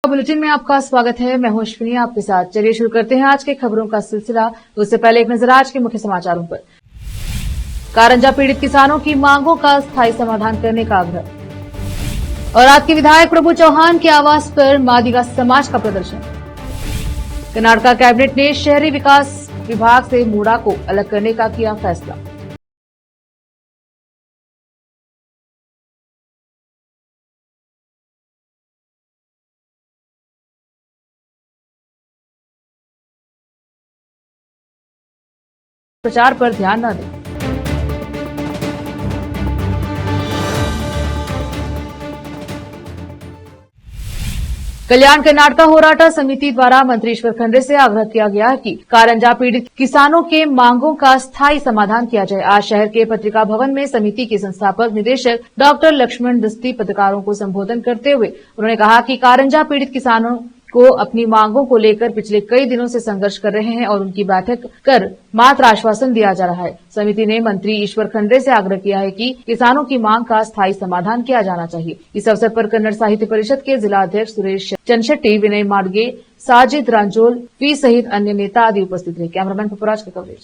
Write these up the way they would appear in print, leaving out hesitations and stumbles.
Bulletin में आपका स्वागत है। मैं हूं अश्विनी आपके साथ। चलिए शुरू करते हैं आज के खबरों का सिलसिला। उससे पहले एक नजर आज के मुख्य समाचारों पर। कारंजा पीड़ित किसानों की मांगों का स्थायी समाधान करने का आग्रह। और आपके विधायक प्रभु चौहान के आवास पर मादिगा समाज का प्रदर्शन। कर्नाटक कैबिनेट ने शहरी विकास विभाग से मूडा को अलग करने का किया फैसला। प्रचार पर ध्यान न दें। कल्याण कर्नाटक होराटा समिति द्वारा मंत्री ईश्वर खंड्रे से आग्रह किया गया कि कारंजा पीड़ित किसानों के मांगों का स्थायी समाधान किया जाए। आज शहर के पत्रिका भवन में समिति के संस्थापक निदेशक डॉक्टर लक्ष्मण दस्ती पत्रकारों को संबोधन करते हुए उन्होंने कहा कि कारंजा पीड़ित किसानों को अपनी मांगों को लेकर पिछले कई दिनों से संघर्ष कर रहे हैं और उनकी बैठक कर मात्र आश्वासन दिया जा रहा है। समिति ने मंत्री ईश्वर खंड्रे से आग्रह किया है कि किसानों की मांग का स्थायी समाधान किया जाना चाहिए। इस अवसर पर कन्नड़ साहित्य परिषद के जिला अध्यक्ष सुरेश चंदशेट्टी, विनय माडगे, साजिद रांजोल पी सहित अन्य नेता आदि उपस्थित रहे। कैमरामैन पपुराज का कवरेज।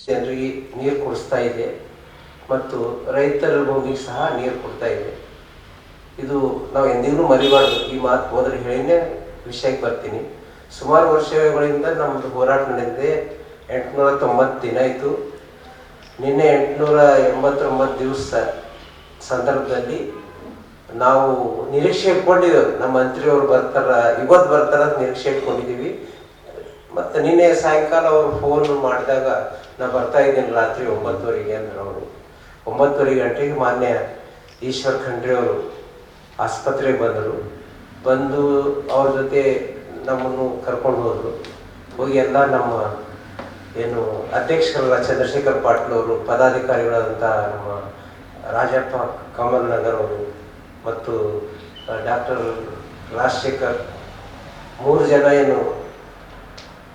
ನೀರು ಕೊಡಿಸ್ತಾ ಇದೆ ಮತ್ತು ರೈತರ ಭೂಮಿಗೆ ಸಹ ನೀರು ಕೊಡ್ತಾ ಇದೆ। ಇದು ನಾವು ಎಂದಿಗೂ ಮರಿಬಾರದು। ಈ ಮಾತು ಮೊದಲು ಹೇಳಿನೇ ವಿಷಯಕ್ಕೆ ಬರ್ತೀನಿ। ಸುಮಾರು ವರ್ಷಗಳಿಂದ ನಮ್ಮದು ಹೋರಾಟ ನಡೆದಿದೆ। 890 ದಿನ ಆಯಿತು। ನಿನ್ನೆ 889 ದಿವಸ ಸಂದರ್ಭದಲ್ಲಿ ನಾವು ನಿರೀಕ್ಷೆ ಇಟ್ಕೊಂಡಿದ್ದೇವೆ, ನಮ್ಮ ಮಂತ್ರಿಯವರು ಇವತ್ತು ಬರ್ತಾರ ನಿರೀಕ್ಷೆ ಇಟ್ಕೊಂಡಿದ್ದೀವಿ। ಮತ್ತು ನಿನ್ನೆ ಸಾಯಂಕಾಲ ಅವರು ಫೋನ್ ಮಾಡಿದಾಗ ನಾ ಬರ್ತಾ ಇದ್ದೀನಿ ರಾತ್ರಿ 9:30 ಅಂದ್ರೆ ಅವರು 9:30 ಗಂಟೆಗೆ ಮಾನ್ಯ ಈಶ್ವರ್ ಖಂಡ್ರೆ ಅವರು ಆಸ್ಪತ್ರೆಗೆ ಬಂದು ಅವ್ರ ಜೊತೆ ನಮ್ಮನ್ನು ಕರ್ಕೊಂಡು ಹೋಗಿ ಎಲ್ಲ ನಮ್ಮ ಏನು ಅಧ್ಯಕ್ಷರಲ್ಲ ಚಂದ್ರಶೇಖರ್ ಪಾಟೀಲ್ ಅವರು, ಪದಾಧಿಕಾರಿಗಳಾದಂಥ ನಮ್ಮ ರಾಜಪ್ಪ ಕಮಲ್ ನಗರ್ ಅವರು ಮತ್ತು ಡಾಕ್ಟರ್ ರಾಜಶೇಖರ್ 3 ಜನ ಏನು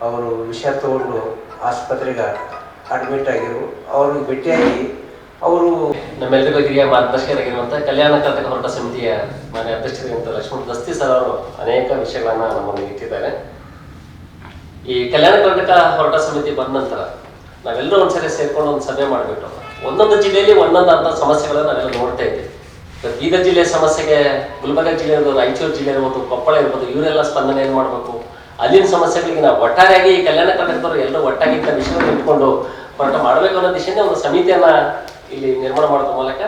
ಅವರು ವಿಷಯ ತಗೊಂಡು ಆಸ್ಪತ್ರೆಗೆ ಅಡ್ಮಿಟ್ ಆಗಿರು ಅವ್ರಿಗೆ ಭೇಟಿಯಾಗಿ ಅವರು ನಮ್ಮೆಲ್ಲರಿಗೂ ಹಿರಿಯ ಮಾರ್ಗದರ್ಶಕರಾಗಿರುವಂತಹ ಕಲ್ಯಾಣ ಕರ್ನಾಟಕ ಹೋರಾಟ ಸಮಿತಿಯ ಮಾನ್ಯ ಅಧ್ಯಕ್ಷರಾಗಿರುವಂತಹ ಲಕ್ಷ್ಮಣ ದಸ್ತಿ ಸರ್ ಅವರು ಅನೇಕ ವಿಷಯಗಳನ್ನ ನಮ್ಮನ್ನು ಇಟ್ಟಿದ್ದಾರೆ। ಈ ಕಲ್ಯಾಣ ಕರ್ನಾಟಕ ಹೋರಾಟ ಸಮಿತಿ ಬಂದ ನಂತರ ನಾವೆಲ್ಲರೂ ಒಂದ್ಸರಿ ಸೇರ್ಕೊಂಡು ಒಂದು ಸಭೆ ಮಾಡಿಬಿಟ್ಟು ಒಂದೊಂದು ಜಿಲ್ಲೆಯಲ್ಲಿ ಒಂದೊಂದು ಅಂತ ಸಮಸ್ಯೆಗಳನ್ನ ನಾವೆಲ್ಲ ನೋಡ್ತಾ ಇದ್ದೀವಿ। ಬೀದರ್ ಜಿಲ್ಲೆಯ ಸಮಸ್ಯೆಗೆ ಗುಲ್ಬರ್ಗ ಜಿಲ್ಲೆ ಇರ್ಬೋದು, ರಾಯಚೂರು ಜಿಲ್ಲೆ ಇರ್ಬೋದು, ಕೊಪ್ಪಳ ಇರ್ಬೋದು, ಇವರೆಲ್ಲ ಸ್ಪಂದನೆ ಏನು ಮಾಡಬೇಕು, ಅಲ್ಲಿನ ಸಮಸ್ಯೆಗಳಿಗೆ ನಾವು ಒಟ್ಟಾರೆಯಾಗಿ ಕಲ್ಯಾಣ ಕರ್ನಾಟಕದವರು ಎಲ್ಲರೂ ಒಟ್ಟಾಗಿ ವಿಷಯವನ್ನು ಇಟ್ಕೊಂಡು ಹೋರಾಟ ಮಾಡಬೇಕು ಅನ್ನೋ ದಿಶೆಯಿಂದ ಒಂದು ಸಮಿತಿಯನ್ನ ಇಲ್ಲಿ ನಿರ್ಮಾಣ ಮಾಡೋದ್ರ ಮೂಲಕ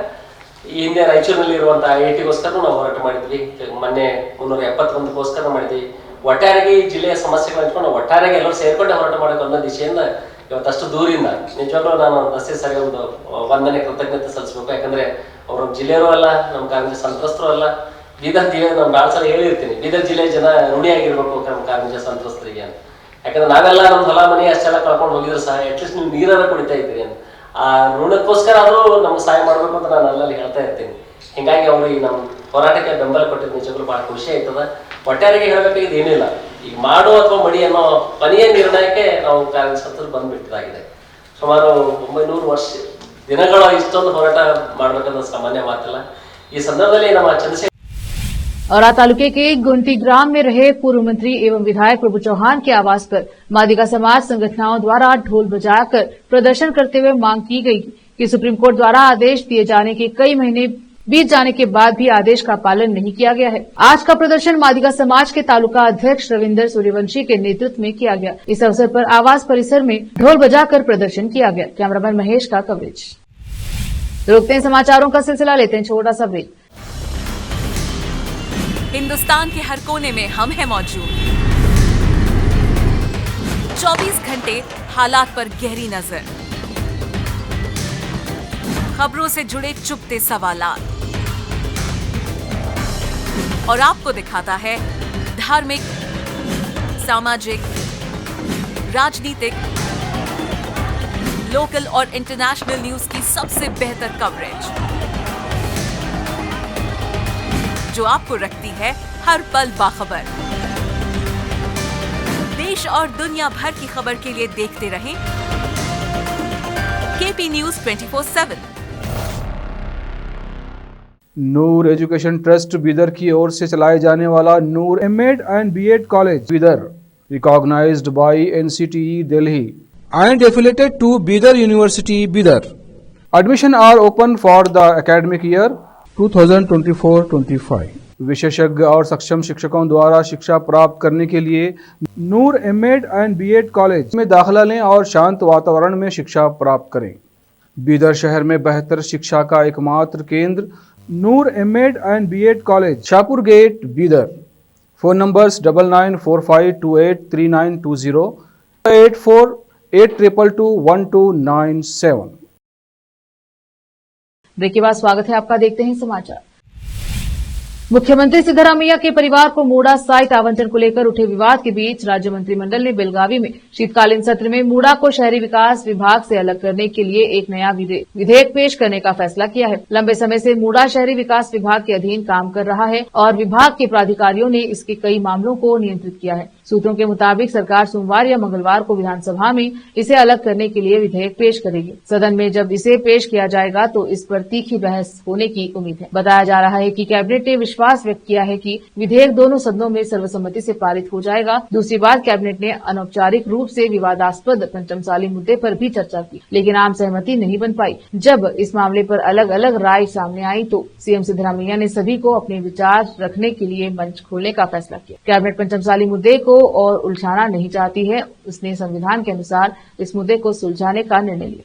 ಈ ಹಿಂದೆ ರಾಯಚೂರಿನಲ್ಲಿ ಇರುವಂತಹ IIT-ಗೋಸ್ಕರ ನಾವು ಹೋರಾಟ ಮಾಡಿದ್ವಿ, ಮೊನ್ನೆ 371ಗೋಸ್ಕರ ಮಾಡಿದ್ವಿ। ಒಟ್ಟಾರೆಯಾಗಿ ಜಿಲ್ಲೆಯ ಸಮಸ್ಯೆಗಳನ್ನ ಇಟ್ಕೊಂಡು ಒಟ್ಟಾರೆಯಾಗಿ ಎಲ್ಲರೂ ಸೇರ್ಕೊಂಡೆ ಹೋರಾಟ ಮಾಡಬೇಕು ಅನ್ನೋ ದಿಶೆಯಿಂದ ಇವತ್ತಷ್ಟು ದೂರಿಂದ ನಿಜವಾಗ್ಲೂ ನಾನು ದಸ್ತಿ ಸರಿ ಒಂದು ವಂದನೆ ಕೃತಜ್ಞತೆ ಸಲ್ಲಿಸಬೇಕು। ಯಾಕಂದ್ರೆ ಅವರು ಜಿಲ್ಲೆಯವರು ಅಲ್ಲ, ನಮ್ಮ ಕಾರಂಜ ಸಂತ್ರಸ್ತರು ಅಲ್ಲ, ಬೀದರ್ ಜಿಲ್ಲೆ ನಾನು ಭಾಳ ಸಲ ಹೇಳಿರ್ತೀನಿ, ಬೀದರ್ ಜಿಲ್ಲೆ ಜನ ಋಣಿಯಾಗಿರ್ಬೇಕು ನಮ್ಮ ಕಾರಂಜ ಸಂತ್ರಸ್ತರಿಗೆ ಅಂತ। ಯಾಕಂದ್ರೆ ನಾವೆಲ್ಲ ನಮ್ಮ ಹೊಲ ಮನೆ ಅಷ್ಟೆಲ್ಲ ಕಳ್ಕೊಂಡು ಹೋಗಿದ್ರು ಸಹ ಅಟ್ಲೀಸ್ಟ್ ನೀವು ನೀರನ್ನ ಕುಡಿತಾ ಇದ್ದೀರಿ ಅಂತ, ಆ ಋಣಕ್ಕೋಸ್ಕರ ಆದರೂ ನಮ್ಗೆ ಸಹಾಯ ಮಾಡಬೇಕು ಅಂತ ನಾನು ಅಲ್ಲಲ್ಲಿ ಹೇಳ್ತಾ ಇರ್ತೀನಿ। ಹಿಂಗಾಗಿ ಅವರು ಈ ನಮ್ಮ ಹೋರಾಟಕ್ಕೆ ಬೆಂಬಲ ಕೊಟ್ಟಿದ್ದು ನಿಜವಾಗ್ಲೂ ಭಾಳ ಖುಷಿ ಆಯ್ತದ। ಒಟ್ಟಾರೆಗೆ ಹೇಳಬೇಕಾಗಿದ್ದು ಏನಿಲ್ಲ, ಈಗ ಮಾಡು ಅಥವಾ ಮಡಿ ಅನ್ನೋ ಕೊನೆಯ ನಿರ್ಣಯಕ್ಕೆ ನಾವು ಕಾರ್ಯಸಂತರು ಬಂದ್ಬಿಟ್ಟಿದಾಗಿದೆ। ಸುಮಾರು 900 ವರ್ಷ ದಿನಗಳ ಇಷ್ಟೊಂದು ಹೋರಾಟ ಮಾಡ್ಬೇಕನ್ನೋ ಸಾಮಾನ್ಯ ಮಾತಲ್ಲ। ಈ ಸಂದರ್ಭದಲ್ಲಿ ನಮ್ಮ ಚಂದ್ರಶೇಖರ್ औरा तालुके के गुंटी ग्राम में रहे पूर्व मंत्री एवं विधायक प्रभु चौहान के आवास पर मादिगा समाज संगठनों द्वारा ढोल बजाकर प्रदर्शन करते हुए मांग की गई कि सुप्रीम कोर्ट द्वारा आदेश दिए जाने के कई महीने बीत जाने के बाद भी आदेश का पालन नहीं किया गया है। आज का प्रदर्शन मादिगा समाज के तालुका अध्यक्ष रविंदर सूर्यवंशी के नेतृत्व में किया गया। इस अवसर पर आवास परिसर में ढोल बजाकर प्रदर्शन किया गया। कैमरामैन महेश का कवरेज। रोकते हैं समाचारों का सिलसिला, लेते हैं छोटा सा ब्रेक। हिंदुस्तान के हर कोने में हम हैं मौजूद। 24 घंटे हालात पर गहरी नजर, खबरों से जुड़े चुपते सवालात और आपको दिखाता है धार्मिक, सामाजिक, राजनीतिक, लोकल और इंटरनेशनल न्यूज की सबसे बेहतर कवरेज जो आपको रखती है हर पल बाखबर। देश और दुनिया भर की खबर के लिए देखते रहें KP News 24/7। Noor education trust Bidar की ओर से चलाए जाने वाला Noor MEd and BEd college Bidar, recognised by NCTE Delhi and affiliated to Bidar University Bidar. Admission are open for the academic year 2024-25. विशेषज्ञ और सक्षम शिक्षकों द्वारा शिक्षा प्राप्त करने के लिए नूर एमएड एंड बीएड कॉलेज में दाखिला लें और शांत वातावरण में शिक्षा प्राप्त करें। बीदर शहर में बेहतर शिक्षा का एकमात्र केंद्र Noor MEd and BEd college, Shahpur gate, Bidar. Phone numbers 9945283920, 8482221297। Break के बाद स्वागत है आपका। देखते हैं समाचार। मुख्यमंत्री सिद्धरामैया के परिवार को मूडा साइट आवंटन को लेकर उठे विवाद के बीच राज्य मंत्रिमंडल ने बेलगावी में शीतकालीन सत्र में मूडा को शहरी विकास विभाग से अलग करने के लिए एक नया विधेयक पेश करने का फैसला किया है। लंबे समय से मूडा शहरी विकास विभाग के अधीन काम कर रहा है और विभाग के प्राधिकारियों ने इसके कई मामलों को नियंत्रित किया है। सूत्रों के मुताबिक सरकार सोमवार या मंगलवार को विधानसभा में इसे अलग करने के लिए विधेयक पेश करेगी। सदन में जब इसे पेश किया जाएगा तो इस पर तीखी बहस होने की उम्मीद है। बताया जा रहा है कि कैबिनेट ने विश्वास व्यक्त किया है कि विधेयक दोनों सदनों में सर्वसम्मति से पारित हो जाएगा। दूसरी बात, कैबिनेट ने अनौपचारिक रूप से विवादास्पद पंचमसाली मुद्दे पर भी चर्चा की, लेकिन आम सहमति नहीं बन पाई। जब इस मामले पर अलग अलग राय सामने आई तो सीएम सिद्धरामैया ने सभी को अपने विचार रखने के लिए मंच खोलने का फैसला किया। कैबिनेट पंचमसाली मुद्दे को और उलझाना नहीं चाहती है। उसने संविधान के अनुसार इस मुद्दे को सुलझाने का निर्णय लिया।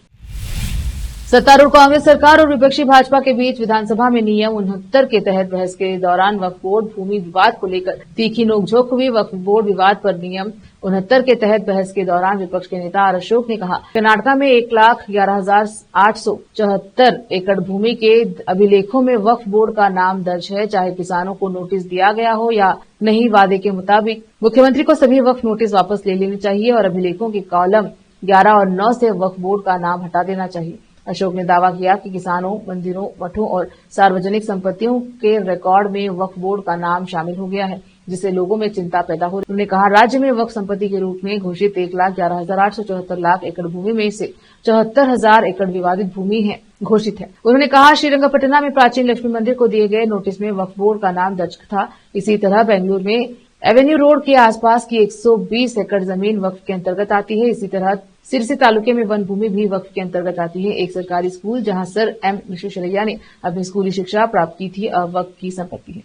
सत्तारूढ़ कांग्रेस सरकार और विपक्षी भाजपा के बीच विधानसभा में नियम 69 के तहत बहस के दौरान वक्फ बोर्ड भूमि विवाद को लेकर तीखी नोकझोंक हुई। वक्फ बोर्ड विवाद पर नियम 69 के तहत बहस के दौरान विपक्ष के नेता आर अशोक ने कहा, कर्नाटक में 1,11,874 एकड़ भूमि के अभिलेखों में वक्फ बोर्ड का नाम दर्ज है, चाहे किसानों को नोटिस दिया गया हो या नहीं। वादे के मुताबिक मुख्यमंत्री को सभी वक्फ नोटिस वापस ले लेनी चाहिए और अभिलेखों के कॉलम 11 और 9 से वक्फ बोर्ड का नाम हटा देना चाहिए। अशोक ने दावा किया कि किसानों, मंदिरों, मठों और सार्वजनिक संपत्तियों के रिकॉर्ड में वक्फ बोर्ड का नाम शामिल हो गया है, जिससे लोगों में चिंता पैदा हो रही है। उन्होंने कहा, राज्य में वक्फ संपत्ति के रूप में घोषित 1,11,874 एकड़ भूमि में से 74,000 एकड़ विवादित भूमि है घोषित है। उन्होंने कहा, श्रीरंगपटना में प्राचीन लक्ष्मी मंदिर को दिए गए नोटिस में वक्फ बोर्ड का नाम दर्ज था। इसी तरह बेंगलुरु में एवेन्यू रोड के आसपास की 120 एकड़ जमीन वक्फ के अंतर्गत आती है। इसी तरह सिरसी तालुके में वन भूमि भी वक्फ के अंतर्गत आती है। एक सरकारी स्कूल जहां सर एम विश्वेश्वरैया ने अपनी स्कूली शिक्षा प्राप्त की थी, अब वक्फ की संपत्ति है।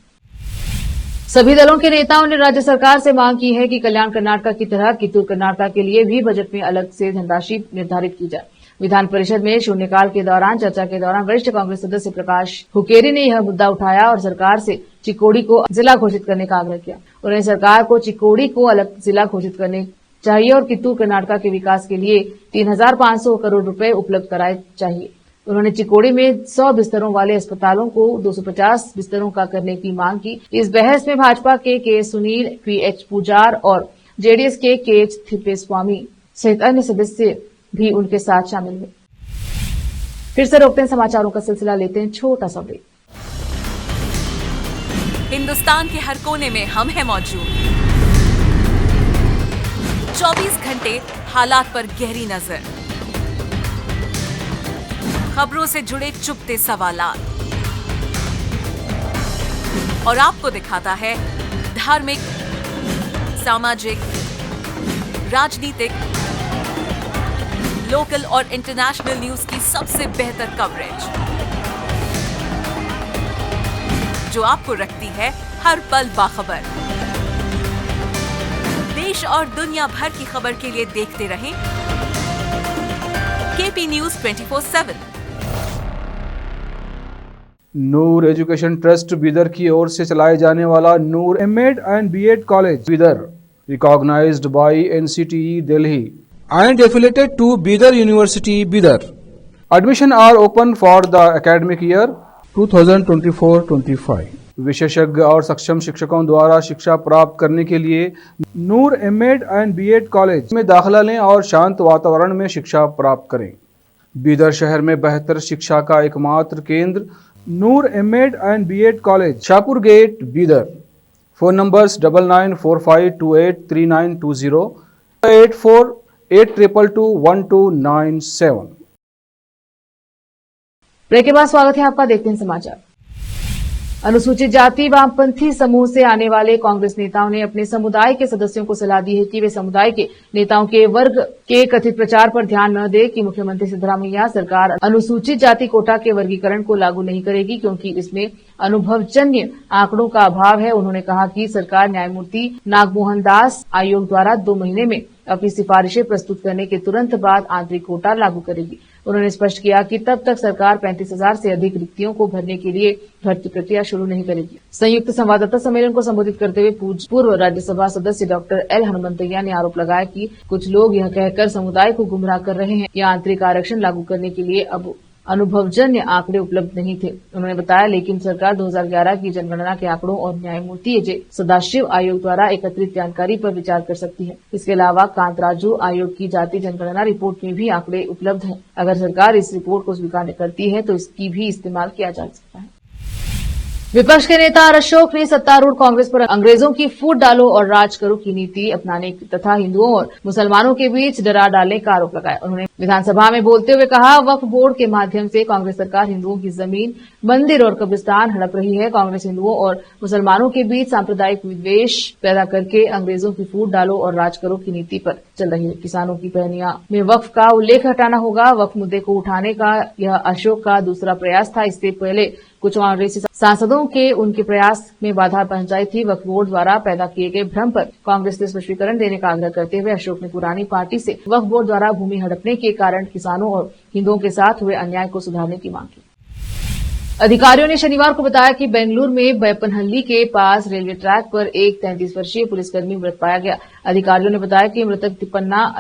सभी दलों के नेताओं ने राज्य सरकार से मांग की है कि कल्याण कर्नाटक की तरह कित्तूर कर्नाटक के लिए भी बजट में अलग से धनराशि निर्धारित की जाए। विधान परिषद में शून्यकाल के दौरान चर्चा के दौरान वरिष्ठ कांग्रेस सदस्य प्रकाश हुकेरी ने यह मुद्दा उठाया और सरकार से चिकोड़ी को जिला घोषित करने का आग्रह किया। उन्होंने सरकार को चिकोड़ी को अलग जिला घोषित करने चाहिए और कित्तूर कर्नाटक के विकास के लिए 3,500 करोड़ रुपए उपलब्ध कराए चाहिए। उन्होंने चिकोड़ी में 100 बिस्तरों वाले अस्पतालों को 250 बिस्तरों का करने की मांग की। इस बहस में भाजपा के सुनील, पीएच पुजार और जेडीएस के KH थिप्पेस्वामी सहित अन्य सदस्य भी उनके साथ शामिल हुए। फिर से रोकते हैं समाचारों का सिलसिला, लेते हैं छोटा सा ब्रेक। हिंदुस्तान के हर कोने में हम हैं मौजूद। 24 घंटे हालात पर गहरी नजर, खबरों से जुड़े चुपते सवालात और आपको दिखाता है धार्मिक, सामाजिक, राजनीतिक, लोकल और इंटरनेशनल न्यूज की सबसे बेहतर कवरेज, जो आपको रखती है हर पल बाखबर। देश और दुनिया भर की खबर के लिए देखते रहें KP News 24/7। Noor education trust Bidar की ओर से चलाए जाने वाला Noor MEd and BEd college Bidar, recognised by NCTE Delhi and affiliated to Bidar University Bidar. Admission are open for the academic year 2024-25. विशेषज्ञ और सक्षम शिक्षकों द्वारा शिक्षा प्राप्त करने के लिए नूर एमएड एंड बीएड कॉलेज में दाखिला लें और शांत वातावरण में शिक्षा प्राप्त करें। बीदर शहर में बेहतर शिक्षा का एकमात्र केंद्र Noor MEd and BEd college, Shahpur gate, Bidar. Phone numbers 9945283920, 8482221297। Break के बाद स्वागत है आपका। देखते हैं समाचार। अनुसूचित जाति वामपंथी समूह से आने वाले कांग्रेस नेताओं ने अपने समुदाय के सदस्यों को सलाह दी है कि वे समुदाय के नेताओं के वर्ग के कथित प्रचार पर ध्यान न दें कि मुख्यमंत्री सिद्धरामैया सरकार अनुसूचित जाति कोटा के वर्गीकरण को लागू नहीं करेगी क्योंकि इसमें अनुभवजन्य आंकड़ों का अभाव है। उन्होंने कहा कि सरकार न्यायमूर्ति नागमोहन दास आयोग द्वारा 2 महीने में अपनी सिफारिशें प्रस्तुत करने के तुरंत बाद आंतरिक कोटा लागू करेगी। उन्होंने स्पष्ट किया कि तब तक सरकार 35,000 से अधिक रिक्तियों को भरने के लिए भर्ती प्रक्रिया शुरू नहीं करेगी। संयुक्त संवाददाता सम्मेलन को संबोधित करते हुए पूर्व राज्यसभा सदस्य डॉक्टर एल हनुमंतैया ने आरोप लगाया कि कुछ लोग यह कहकर समुदाय को गुमराह कर रहे हैं या आंतरिक आरक्षण लागू करने के लिए अब अनुभवजन्य आंकड़े उपलब्ध नहीं थे। उन्होंने बताया लेकिन सरकार 2011 की जनगणना के आंकड़ों और न्यायमूर्ति एजे सदाशिव आयोग द्वारा एकत्रित जानकारी पर विचार कर सकती है। इसके अलावा कांतराजू आयोग की जाति जनगणना रिपोर्ट में भी आंकड़े उपलब्ध हैं। अगर सरकार इस रिपोर्ट को स्वीकार करती है तो इसकी भी इस्तेमाल किया जा सकता है। विपक्ष के नेता आर अशोक ने सत्तारूढ़ कांग्रेस पर अंग्रेजों की फूट डालो और राज करो की नीति अपनाने तथा हिंदुओं और मुसलमानों के बीच दरार डालने का आरोप लगाया। उन्होंने विधानसभा में बोलते हुए कहा, वक्फ बोर्ड के माध्यम से कांग्रेस सरकार हिंदुओं की जमीन, मंदिर और कब्रिस्तान हड़प रही है। कांग्रेस हिंदुओं और मुसलमानों के बीच सांप्रदायिक विद्वेष पैदा करके अंग्रेजों की फूट डालो और राज करो की नीति पर चल रही है। किसानों की पहनिया में वक्फ का उल्लेख हटाना होगा। वक्फ मुद्दे को उठाने का यह अशोक का दूसरा प्रयास था। इससे पहले कुछ कांग्रेसी सांसदों के उनके प्रयास में बाधा पहुंचाई थी। वक्फ बोर्ड द्वारा पैदा किए गए भ्रम पर कांग्रेस से स्पष्टीकरण देने का आग्रह करते हुए अशोक ने पुरानी पार्टी से वक्फ बोर्ड द्वारा भूमि हड़पने के कारण किसानों और हिंदुओं के साथ हुए अन्याय को सुधारने की मांग की। अधिकारियों ने शनिवार को बताया कि बेंगलुरु में बैपनहल्ली के पास रेलवे ट्रैक पर एक 33 वर्षीय पुलिसकर्मी मृत पाया गया। अधिकारियों ने बताया कि मृतक तिपन्ना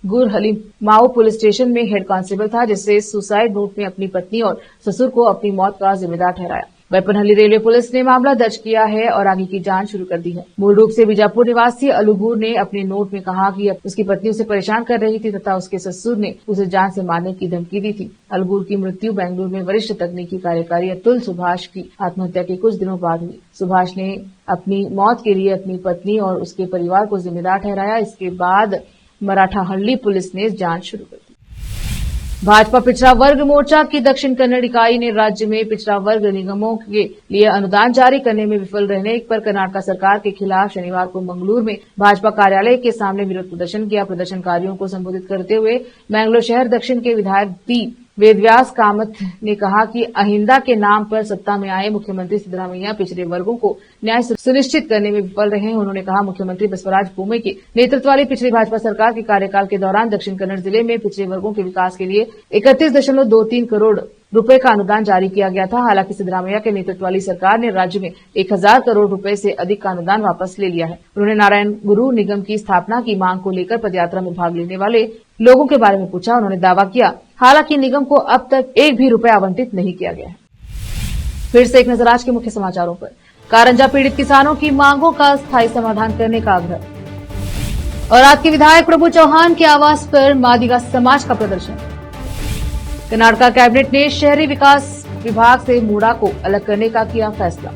गुर हलीमाओ पुलिस स्टेशन में हेड कांस्टेबल था, जिससे सुसाइड नोट में अपनी पत्नी और ससुर को अपनी मौत का जिम्मेदार ठहराया। बैपनहल्ली रेलवे पुलिस ने मामला दर्ज किया है और आगे की जांच शुरू कर दी है। मूल रूप से बीजापुर निवासी अलुगुर ने अपने नोट में कहा कि उसकी पत्नी उसे परेशान कर रही थी तथा उसके ससुर ने उसे जान से मारने की धमकी दी थी। अलुगुर की मृत्यु बेंगलुरु में वरिष्ठ तकनीकी कार्यकारी अतुल सुभाष की आत्महत्या के कुछ दिनों बाद हुई। सुभाष ने अपनी मौत के लिए अपनी पत्नी और उसके परिवार को जिम्मेदार ठहराया। इसके बाद मराठाहल्ली पुलिस ने जांच शुरू कर दी। भाजपा पिछड़ा वर्ग मोर्चा की दक्षिण कन्नड़ इकाई ने राज्य में पिछड़ा वर्ग निगमों के लिए अनुदान जारी करने में विफल रहने पर कर्नाटक सरकार के खिलाफ शनिवार को मंगलूर में भाजपा कार्यालय के सामने विरोध प्रदर्शन किया। प्रदर्शनकारियों को संबोधित करते हुए मैंगलोर शहर दक्षिण के विधायक डी वेदव्यास कामत ने कहा कि अहिंदा के नाम पर सत्ता में आए मुख्यमंत्री सिद्धरामैया पिछड़े वर्गों को न्याय सुनिश्चित करने में विफल रहे हैं। उन्होंने कहा, मुख्यमंत्री बसवराज बोम्मई के नेतृत्व वाली पिछली भाजपा सरकार के कार्यकाल के दौरान दक्षिण कन्नड़ जिले में पिछड़े वर्गों के विकास के लिए 31.23 करोड़ रुपए का अनुदान जारी किया गया था। हालांकि सिद्धरामैया के नेतृत्व वाली सरकार ने राज्य में 1000 करोड़ रुपए से अधिक का अनुदान वापस ले लिया है। उन्होंने नारायण गुरु निगम की स्थापना की मांग को लेकर पदयात्रा में भाग लेने वाले लोगों के बारे में पूछा। उन्होंने दावा किया, हालांकि निगम को अब तक एक भी रुपए आवंटित नहीं किया गया है। फिर से एक नजर आज के मुख्य समाचारों पर। कारंजा पीड़ित किसानों की मांगों का स्थायी समाधान करने का आग्रह। और आज के विधायक प्रभु चौहान के आवास पर मादिगा समाज का प्रदर्शन। कर्नाटक कैबिनेट ने शहरी विकास विभाग से मूडा को अलग करने का किया फैसला।